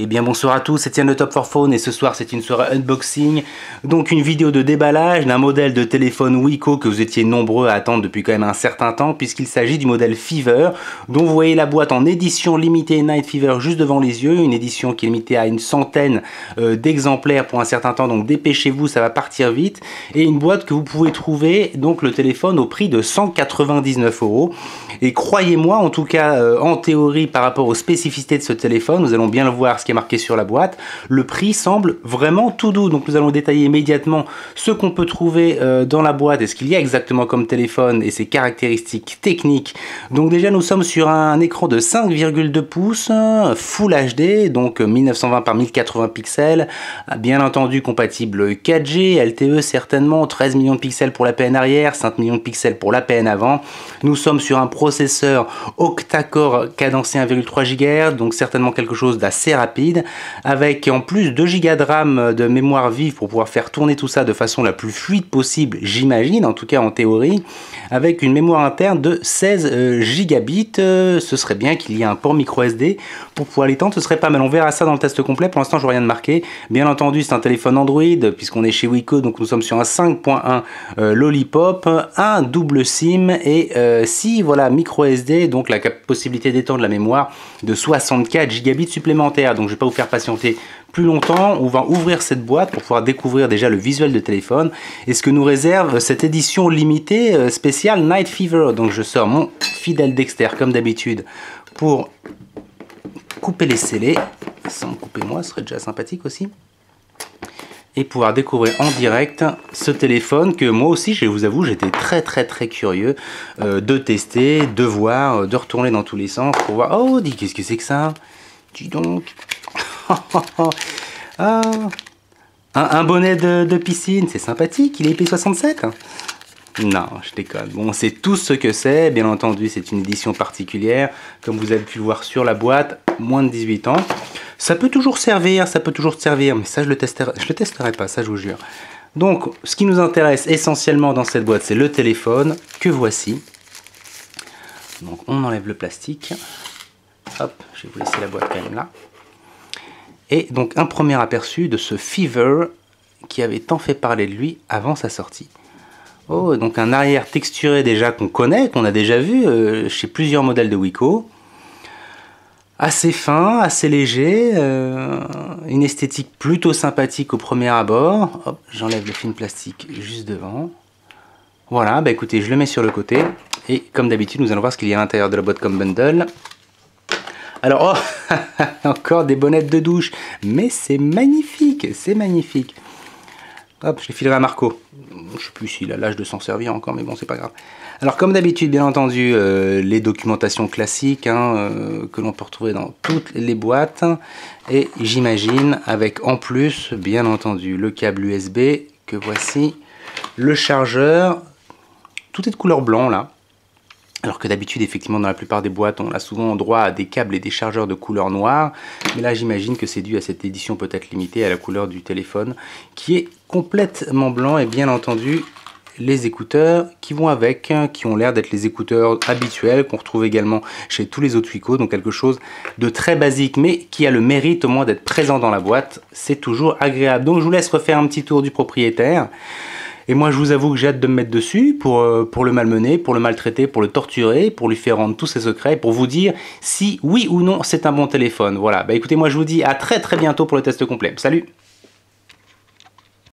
Eh bien bonsoir à tous, c'est Étienne de Top 4 Phone et ce soir c'est une soirée unboxing, donc une vidéo de déballage d'un modèle de téléphone Wiko que vous étiez nombreux à attendre depuis quand même un certain temps puisqu'il s'agit du modèle Fever dont vous voyez la boîte en édition limitée Night Fever juste devant les yeux, une édition qui est limitée à une centaine d'exemplaires pour un certain temps, donc dépêchez-vous, ça va partir vite, et une boîte que vous pouvez trouver, donc le téléphone au prix de 199 €. Et croyez-moi, en tout cas en théorie par rapport aux spécificités de ce téléphone, nous allons bien le voir ce qui est marqué sur la boîte, le prix semble vraiment tout doux. Donc nous allons détailler immédiatement ce qu'on peut trouver dans la boîte et ce qu'il y a exactement comme téléphone et ses caractéristiques techniques. Donc déjà nous sommes sur un écran de 5,2 pouces, Full HD, donc 1920 par 1080 pixels, bien entendu compatible 4G, LTE certainement, 13 millions de pixels pour l'APN arrière, 5 millions de pixels pour l'APN avant. Nous sommes sur un processeur octa-core cadencé 1,3 GHz, donc certainement quelque chose d'assez rapide, avec en plus 2 Go de RAM de mémoire vive pour pouvoir faire tourner tout ça de façon la plus fluide possible, j'imagine, en tout cas en théorie, avec une mémoire interne de 16 gigabits. Ce serait bien qu'il y ait un port micro SD pour pouvoir l'étendre, ce serait pas mal. On verra ça dans le test complet. Pour l'instant, je vois rien de marqué. Bien entendu, c'est un téléphone Android puisqu'on est chez Wiko, donc nous sommes sur un 5.1 Lollipop, un double SIM et 6 voilà micro SD, donc la possibilité d'étendre la mémoire de 64 gigabits supplémentaires. Donc je vais pas vous faire patienter plus longtemps, on va ouvrir cette boîte pour pouvoir découvrir déjà le visuel de téléphone et ce que nous réserve cette édition limitée spéciale Night Fever. Donc je sors mon fidèle Dexter comme d'habitude pour couper les scellés, sans me couper moi, ce serait déjà sympathique aussi, et pouvoir découvrir en direct ce téléphone que moi aussi, je vous avoue, j'étais très curieux de tester, de voir, de retourner dans tous les sens pour voir. Oh, dis, qu'est-ce que c'est que ça? Dis donc. Ah, un bonnet de piscine, c'est sympathique, il est IP67. Non, je déconne. Bon, c'est tout ce que c'est. Bien entendu, c'est une édition particulière. Comme vous avez pu le voir sur la boîte, moins de 18 ans. Ça peut toujours servir, mais ça, je le testerai pas, ça, je vous jure. Donc, ce qui nous intéresse essentiellement dans cette boîte, c'est le téléphone que voici. Donc, on enlève le plastique. Hop, je vais vous laisser la boîte quand même là. Et donc, un premier aperçu de ce Fever qui avait tant fait parler de lui avant sa sortie. Oh, donc un arrière texturé déjà qu'on connaît, qu'on a déjà vu chez plusieurs modèles de Wiko. Assez fin, assez léger, une esthétique plutôt sympathique au premier abord. Hop, j'enlève le film plastique juste devant. Voilà, bah écoutez, je le mets sur le côté. Et comme d'habitude, nous allons voir ce qu'il y a à l'intérieur de la boîte comme bundle. Alors, oh, encore des bonnettes de douche. Mais c'est magnifique, c'est magnifique. Hop, je les filerai à Marco. Je sais plus s'il a l'âge de s'en servir encore, mais bon, c'est pas grave. Alors, comme d'habitude, bien entendu, les documentations classiques que l'on peut retrouver dans toutes les boîtes. Et j'imagine, avec en plus, bien entendu, le câble USB que voici, le chargeur. Tout est de couleur blanc, là. Alors que d'habitude, effectivement, dans la plupart des boîtes, on a souvent droit à des câbles et des chargeurs de couleur noire. Mais là, j'imagine que c'est dû à cette édition peut-être limitée à la couleur du téléphone, qui est complètement blanc. Et bien entendu, les écouteurs qui vont avec, qui ont l'air d'être les écouteurs habituels, qu'on retrouve également chez tous les autres Wiko. Donc quelque chose de très basique, mais qui a le mérite au moins d'être présent dans la boîte. C'est toujours agréable. Donc je vous laisse refaire un petit tour du propriétaire. Et moi, je vous avoue que j'ai hâte de me mettre dessus pour le malmener, pour le maltraiter, pour le torturer, pour lui faire rendre tous ses secrets, pour vous dire si oui ou non c'est un bon téléphone. Voilà, bah écoutez, moi je vous dis à très bientôt pour le test complet. Salut!